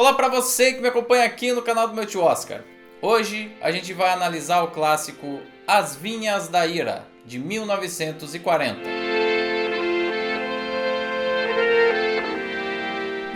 Olá para você que me acompanha aqui no canal do meu tio Oscar. Hoje a gente vai analisar o clássico As Vinhas da Ira, de 1940.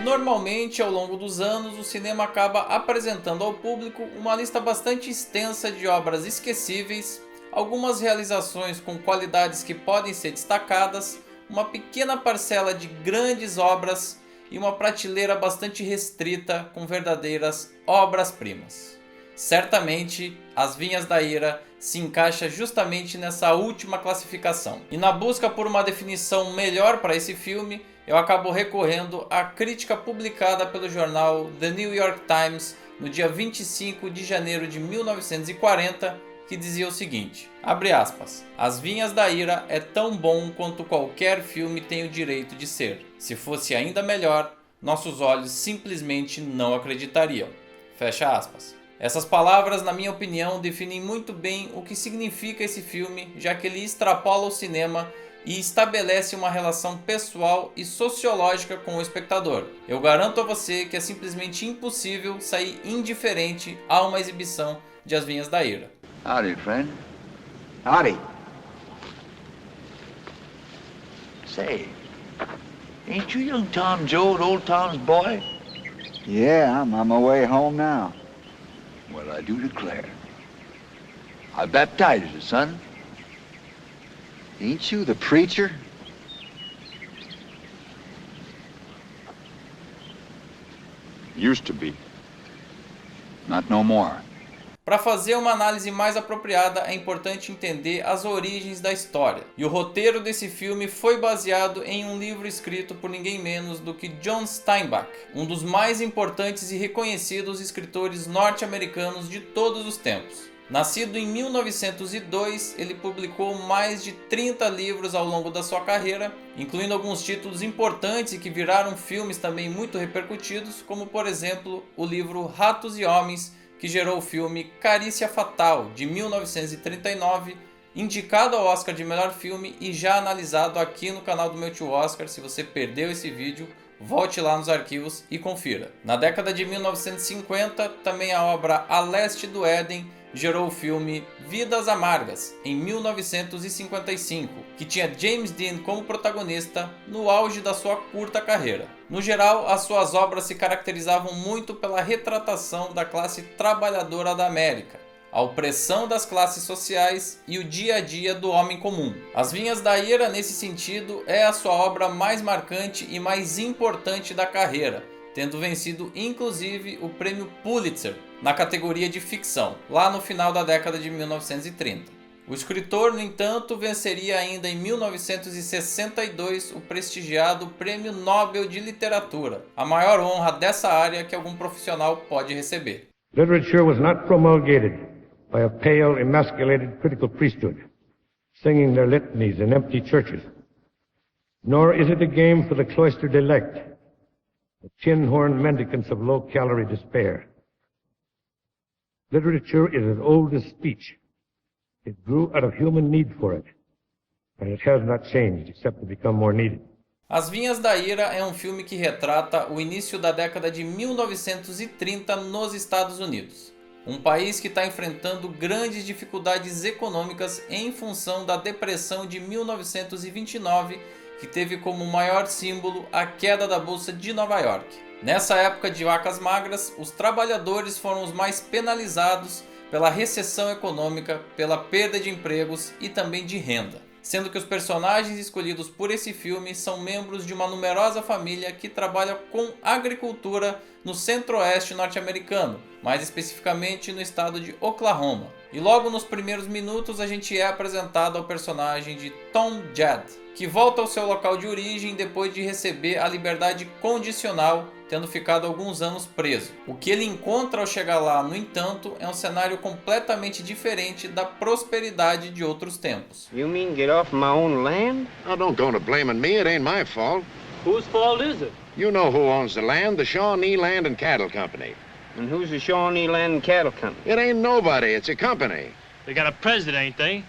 Normalmente, ao longo dos anos, o cinema acaba apresentando ao público uma lista bastante extensa de obras esquecíveis, algumas realizações com qualidades que podem ser destacadas, uma pequena parcela de grandes obras e uma prateleira bastante restrita com verdadeiras obras-primas. Certamente, As Vinhas da Ira se encaixa justamente nessa última classificação. E na busca por uma definição melhor para esse filme, eu acabo recorrendo à crítica publicada pelo jornal The New York Times no dia 25 de janeiro de 1940, que dizia o seguinte, abre aspas, As Vinhas da Ira é tão bom quanto qualquer filme tem o direito de ser. Se fosse ainda melhor, nossos olhos simplesmente não acreditariam. Fecha aspas. Essas palavras, na minha opinião, definem muito bem o que significa esse filme, já que ele extrapola o cinema e estabelece uma relação pessoal e sociológica com o espectador. Eu garanto a você que é simplesmente impossível sair indiferente a uma exibição de As Vinhas da Ira. Howdy, friend. Howdy. Say, ain't you young Tom Joad, old Tom's boy? Yeah, I'm on my way home now. Well, I do declare. I baptized you, son. Ain't you the preacher? Used to be. Not no more. Para fazer uma análise mais apropriada, é importante entender as origens da história. E o roteiro desse filme foi baseado em um livro escrito por ninguém menos do que John Steinbeck, um dos mais importantes e reconhecidos escritores norte-americanos de todos os tempos. Nascido em 1902, ele publicou mais de 30 livros ao longo da sua carreira, incluindo alguns títulos importantes e que viraram filmes também muito repercutidos, como por exemplo o livro Ratos e Homens, que gerou o filme Carícia Fatal, de 1939, indicado ao Oscar de melhor filme e já analisado aqui no canal do meu tio Oscar. Se você perdeu esse vídeo, volte lá nos arquivos e confira. Na década de 1950, também a obra A Leste do Éden gerou o filme Vidas Amargas, em 1955, que tinha James Dean como protagonista no auge da sua curta carreira. No geral, as suas obras se caracterizavam muito pela retratação da classe trabalhadora da América, a opressão das classes sociais e o dia a dia do homem comum. As Vinhas da Ira, nesse sentido, é a sua obra mais marcante e mais importante da carreira, tendo vencido inclusive o prêmio Pulitzer na categoria de ficção, lá no final da década de 1930. O escritor, no entanto, venceria ainda em 1962 o prestigiado Prêmio Nobel de Literatura, a maior honra dessa área que algum profissional pode receber. Literature was not promulgated by a pale, emasculated critical priesthood, singing their litanies in empty churches. Nor is it a game for the cloistered elect, the tin-horn mendicants of low-calorie despair. Literature is as old as speech. It grew out of human need for it, and it has not changed except to become more needed. As Vinhas da Ira é um filme que retrata o início da década de 1930 nos Estados Unidos, um país que está enfrentando grandes dificuldades econômicas em função da depressão de 1929, que teve como maior símbolo a queda da Bolsa de Nova York. Nessa época de vacas magras, os trabalhadores foram os mais penalizados pela recessão econômica, pela perda de empregos e também de renda, sendo que os personagens escolhidos por esse filme são membros de uma numerosa família que trabalha com agricultura no centro-oeste norte-americano, mais especificamente no estado de Oklahoma. E logo nos primeiros minutos a gente é apresentado ao personagem de Tom Judd, que volta ao seu local de origem depois de receber a liberdade condicional, tendo ficado alguns anos preso. O que ele encontra ao chegar lá, no entanto, é um cenário completamente diferente da prosperidade de outros tempos. You mean get off my own land? Now, don't go to blaming me. It ain't my fault. Whose fault is it? You know who owns the land, the Shawnee Land and Cattle Company. And who's the Shawnee Land and Cattle Company? It ain't nobody. It's a company. They got a president, ain't they?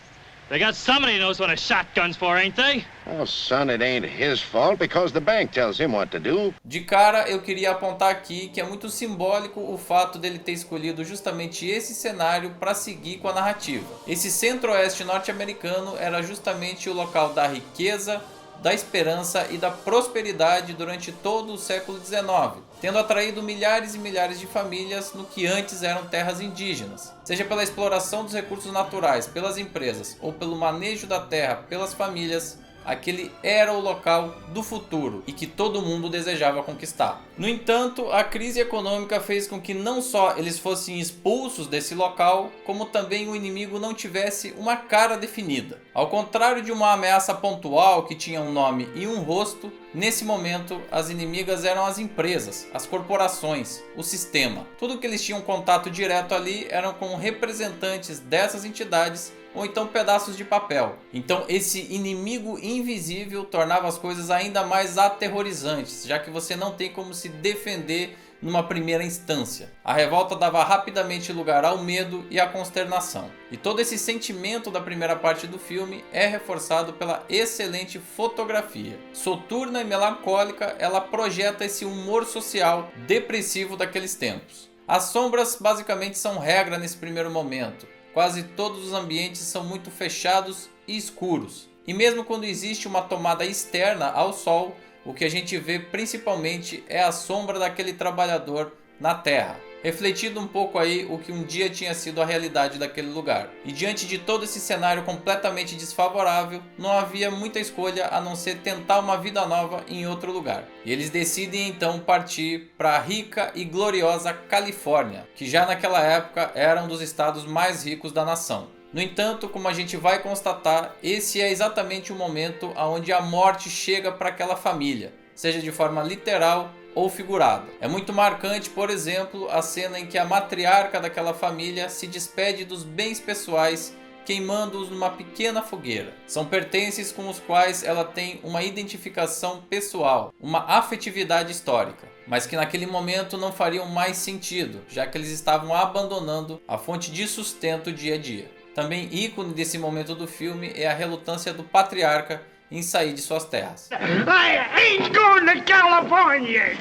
They got somebody who knows what a shotgun's for, ain't they? Oh, son, it ain't his fault because the bank tells him what to do. De cara, eu queria apontar aqui que é muito simbólico o fato dele ter escolhido justamente esse cenário para seguir com a narrativa. Esse centro-oeste norte-americano era justamente o local da riqueza, da esperança e da prosperidade durante todo o século XIX, tendo atraído milhares e milhares de famílias no que antes eram terras indígenas. Seja pela exploração dos recursos naturais pelas empresas ou pelo manejo da terra pelas famílias, aquele era o local do futuro e que todo mundo desejava conquistar. No entanto, a crise econômica fez com que não só eles fossem expulsos desse local, como também o inimigo não tivesse uma cara definida. Ao contrário de uma ameaça pontual que tinha um nome e um rosto, nesse momento as inimigas eram as empresas, as corporações, o sistema. Tudo que eles tinham contato direto ali eram com representantes dessas entidades ou então pedaços de papel. Então esse inimigo invisível tornava as coisas ainda mais aterrorizantes, já que você não tem como se defender numa primeira instância. A revolta dava rapidamente lugar ao medo e à consternação. E todo esse sentimento da primeira parte do filme é reforçado pela excelente fotografia. Soturna e melancólica, ela projeta esse humor social depressivo daqueles tempos. As sombras basicamente são regra nesse primeiro momento. Quase todos os ambientes são muito fechados e escuros. E mesmo quando existe uma tomada externa ao sol, o que a gente vê principalmente é a sombra daquele trabalhador na terra, refletindo um pouco aí o que um dia tinha sido a realidade daquele lugar. E diante de todo esse cenário completamente desfavorável, não havia muita escolha a não ser tentar uma vida nova em outro lugar. E eles decidem então partir para a rica e gloriosa Califórnia, que já naquela época era um dos estados mais ricos da nação. No entanto, como a gente vai constatar, esse é exatamente o momento onde a morte chega para aquela família, seja de forma literal ou figurada. É muito marcante, por exemplo, a cena em que a matriarca daquela família se despede dos bens pessoais, queimando-os numa pequena fogueira. São pertences com os quais ela tem uma identificação pessoal, uma afetividade histórica, mas que naquele momento não fariam mais sentido, já que eles estavam abandonando a fonte de sustento dia a dia. Também ícone desse momento do filme é a relutância do patriarca em sair de suas terras. I ain't going to California.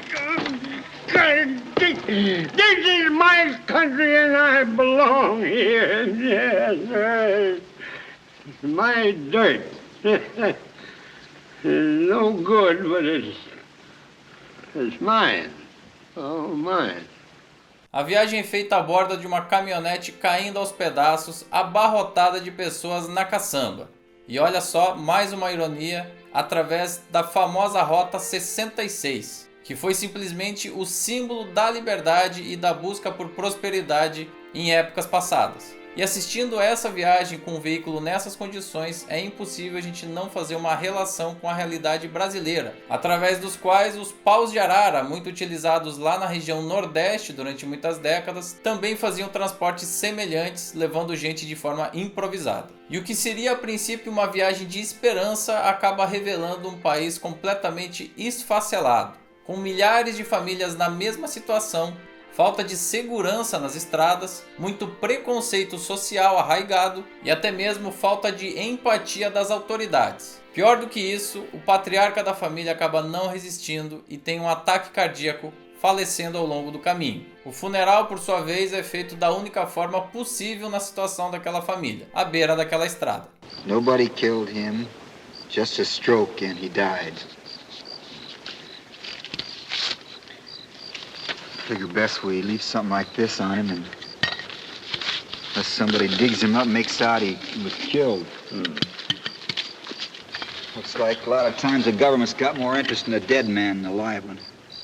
This is my country and I belong here. Yes, my dirt. No good, but it's mine. Oh, mine. A viagem é feita a bordo de uma caminhonete caindo aos pedaços, abarrotada de pessoas na caçamba. E olha só, mais uma ironia, através da famosa Rota 66, que foi simplesmente o símbolo da liberdade e da busca por prosperidade em épocas passadas. E assistindo essa viagem com um veículo nessas condições, é impossível a gente não fazer uma relação com a realidade brasileira, através dos quais os paus de arara, muito utilizados lá na região nordeste durante muitas décadas, também faziam transportes semelhantes, levando gente de forma improvisada. E o que seria a princípio uma viagem de esperança acaba revelando um país completamente esfacelado, com milhares de famílias na mesma situação, falta de segurança nas estradas, muito preconceito social arraigado e até mesmo falta de empatia das autoridades. Pior do que isso, o patriarca da família acaba não resistindo e tem um ataque cardíaco, falecendo ao longo do caminho. O funeral, por sua vez, é feito da única forma possível na situação daquela família, à beira daquela estrada. Nobody killed him, just a stroke and he died. Figure best we leave something like this on him, and unless somebody digs him up and makes out he was killed. Looks like a lot of times the government's got more interest in a dead man than a live one.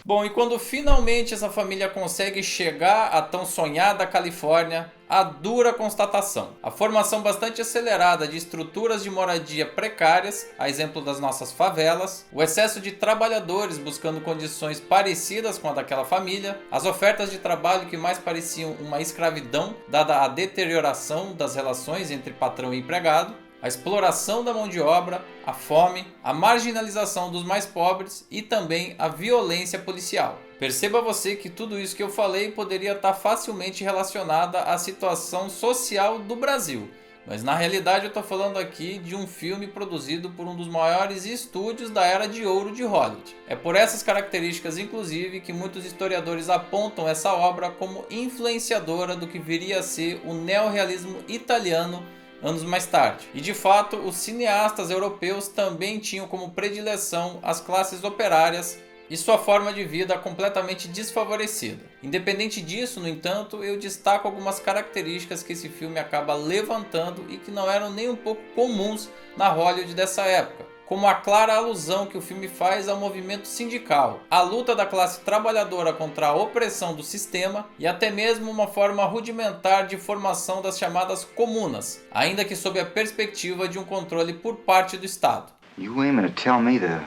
Bom, e quando finalmente essa família consegue chegar à tão sonhada Califórnia, a dura constatação: a formação bastante acelerada de estruturas de moradia precárias, a exemplo das nossas favelas, o excesso de trabalhadores buscando condições parecidas com a daquela família, as ofertas de trabalho que mais pareciam uma escravidão, dada a deterioração das relações entre patrão e empregado, a exploração da mão de obra, a fome, a marginalização dos mais pobres e também a violência policial. Perceba você que tudo isso que eu falei poderia estar facilmente relacionada à situação social do Brasil, Mas na realidade eu estou falando aqui de um filme produzido por um dos maiores estúdios da era de ouro de Hollywood. É por essas características, inclusive, que muitos historiadores apontam essa obra como influenciadora do que viria a ser o neorrealismo italiano anos mais tarde. E de fato, os cineastas europeus também tinham como predileção as classes operárias e sua forma de vida completamente desfavorecida. Independente disso, no entanto, eu destaco algumas características que esse filme acaba levantando e que não eram nem um pouco comuns na Hollywood dessa época, como a clara alusão que o filme faz ao movimento sindical, a luta da classe trabalhadora contra a opressão do sistema e até mesmo uma forma rudimentar de formação das chamadas comunas, ainda que sob a perspectiva de um controle por parte do Estado. You aiming to tell me the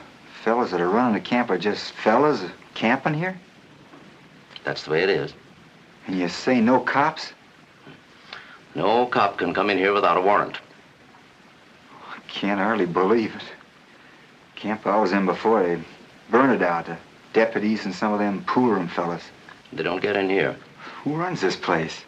fellas that are running the camp are just fellas camping here? That's the way it is. And you say no cops? No cop can come in here without a warrant. I can't hardly believe it. Camp I was in before, they burned it out. The deputies and some of them pool-room fellas. They don't get in here. Who runs this place?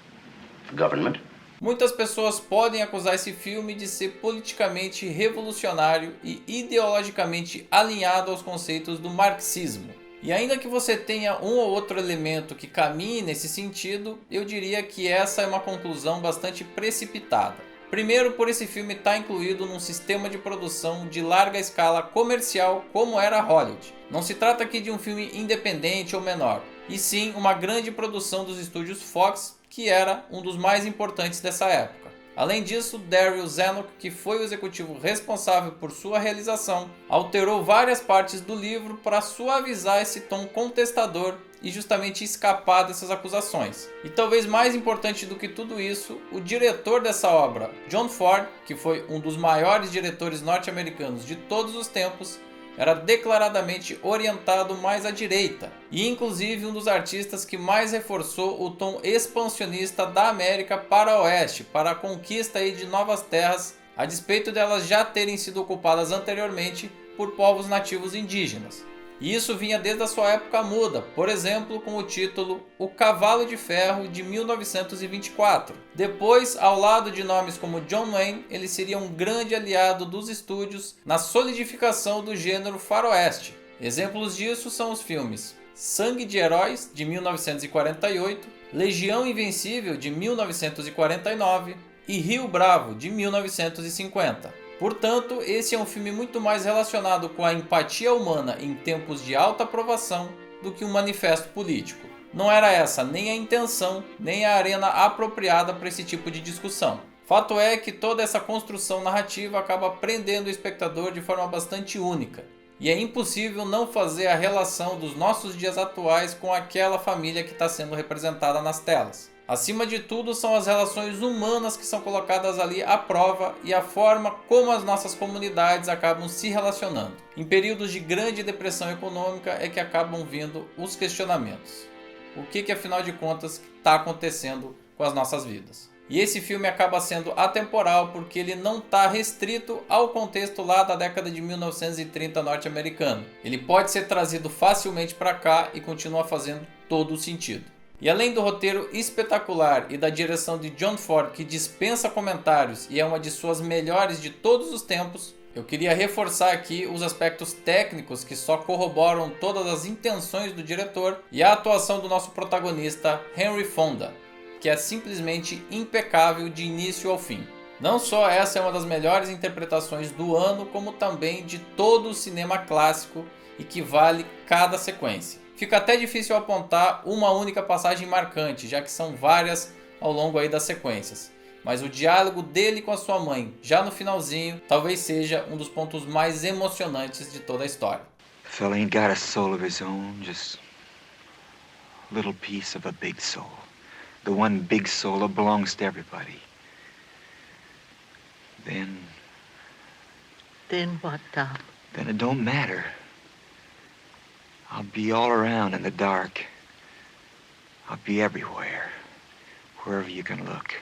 The government. Muitas pessoas podem acusar esse filme de ser politicamente revolucionário e ideologicamente alinhado aos conceitos do marxismo. E ainda que você tenha um ou outro elemento que caminhe nesse sentido, eu diria que essa é uma conclusão bastante precipitada. Primeiro, por esse filme estar incluído num sistema de produção de larga escala comercial como era Hollywood. Não se trata aqui de um filme independente ou menor, e sim uma grande produção dos estúdios Fox, que era um dos mais importantes dessa época. Além disso, Daryl Zanuck, que foi o executivo responsável por sua realização, alterou várias partes do livro para suavizar esse tom contestador e justamente escapar dessas acusações. E talvez mais importante do que tudo isso, o diretor dessa obra, John Ford, que foi um dos maiores diretores norte-americanos de todos os tempos, era declaradamente orientado mais à direita, e inclusive um dos artistas que mais reforçou o tom expansionista da América para o oeste, para a conquista aí de novas terras, a despeito delas já terem sido ocupadas anteriormente por povos nativos indígenas. E isso vinha desde a sua época muda, por exemplo, com o título O Cavalo de Ferro, de 1924. Depois, ao lado de nomes como John Wayne, ele seria um grande aliado dos estúdios na solidificação do gênero faroeste. Exemplos disso são os filmes Sangue de Heróis, de 1948, Legião Invencível, de 1949 e Rio Bravo, de 1950. Portanto, esse é um filme muito mais relacionado com a empatia humana em tempos de alta aprovação do que um manifesto político. Não era essa nem a intenção, nem a arena apropriada para esse tipo de discussão. Fato é que toda essa construção narrativa acaba prendendo o espectador de forma bastante única. E é impossível não fazer a relação dos nossos dias atuais com aquela família que está sendo representada nas telas. Acima de tudo, são as relações humanas que são colocadas ali à prova e a forma como as nossas comunidades acabam se relacionando. Em períodos de grande depressão econômica é que acabam vindo os questionamentos. O que afinal de contas está acontecendo com as nossas vidas? E esse filme acaba sendo atemporal porque ele não está restrito ao contexto lá da década de 1930 norte-americano. Ele pode ser trazido facilmente para cá e continua fazendo todo o sentido. E além do roteiro espetacular e da direção de John Ford, que dispensa comentários e é uma de suas melhores de todos os tempos, eu queria reforçar aqui os aspectos técnicos que só corroboram todas as intenções do diretor e a atuação do nosso protagonista, Henry Fonda, que é simplesmente impecável de início ao fim. Não só essa é uma das melhores interpretações do ano, como também de todo o cinema clássico e que vale cada sequência. Fica até difícil apontar uma única passagem marcante, já que são várias ao longo aí das sequências. Mas o diálogo dele com a sua mãe, já no finalzinho, talvez seja um dos pontos mais emocionantes de toda a história. The fella ain't got a soul of his own, just a little piece of a big soul. The one big soul that belongs to everybody. Then what, Tom? Then it don't matter. I'll be all around in the dark. I'll be everywhere, wherever you can look.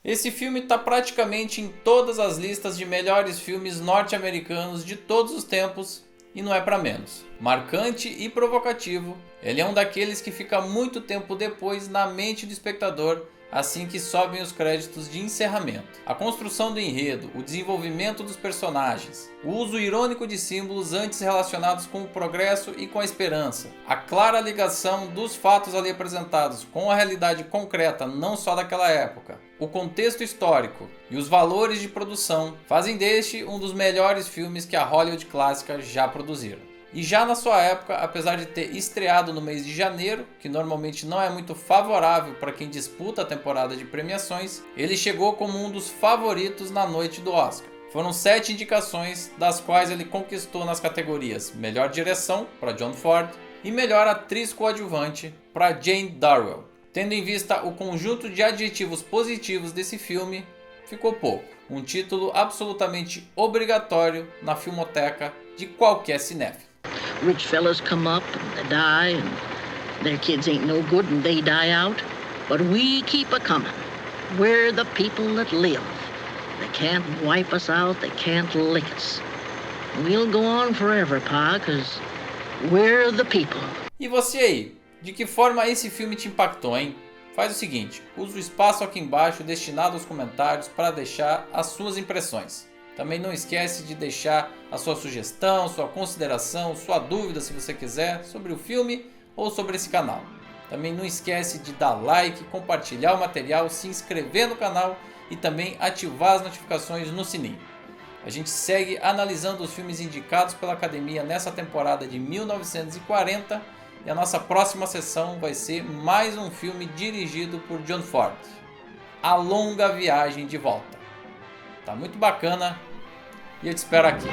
Esse filme está praticamente em todas as listas de melhores filmes norte-americanos de todos os tempos e não é para menos. Marcante e provocativo, ele é um daqueles que fica muito tempo depois na mente do espectador assim que sobem os créditos de encerramento. A construção do enredo, o desenvolvimento dos personagens, o uso irônico de símbolos antes relacionados com o progresso e com a esperança, a clara ligação dos fatos ali apresentados com a realidade concreta não só daquela época, o contexto histórico e os valores de produção fazem deste um dos melhores filmes que a Hollywood clássica já produziram. E já na sua época, apesar de ter estreado no mês de janeiro, que normalmente não é muito favorável para quem disputa a temporada de premiações, ele chegou como um dos favoritos na noite do Oscar. Foram 7 indicações, das quais ele conquistou nas categorias Melhor Direção, para John Ford, e Melhor Atriz Coadjuvante, para Jane Darwell. Tendo em vista o conjunto de adjetivos positivos desse filme, ficou pouco. Um título absolutamente obrigatório na filmoteca de qualquer cinéfilo. Rich fellas come up and they die and their kids ain't no good and they die out. But we keep a-comin'. We're the people that live. They can't wipe us out, they can't lick us. We'll go on forever, pa, 'cause we're the people. E você aí? De que forma esse filme te impactou, hein? Faz o seguinte, usa o espaço aqui embaixo destinado aos comentários para deixar as suas impressões. Também não esquece de deixar a sua sugestão, sua consideração, sua dúvida, se você quiser, sobre o filme ou sobre esse canal. Também não esquece de dar like, compartilhar o material, se inscrever no canal e também ativar as notificações no sininho. A gente segue analisando os filmes indicados pela Academia nessa temporada de 1940 e a nossa próxima sessão vai ser mais um filme dirigido por John Ford, A Longa Viagem de Volta. Tá muito bacana e eu te espero aqui.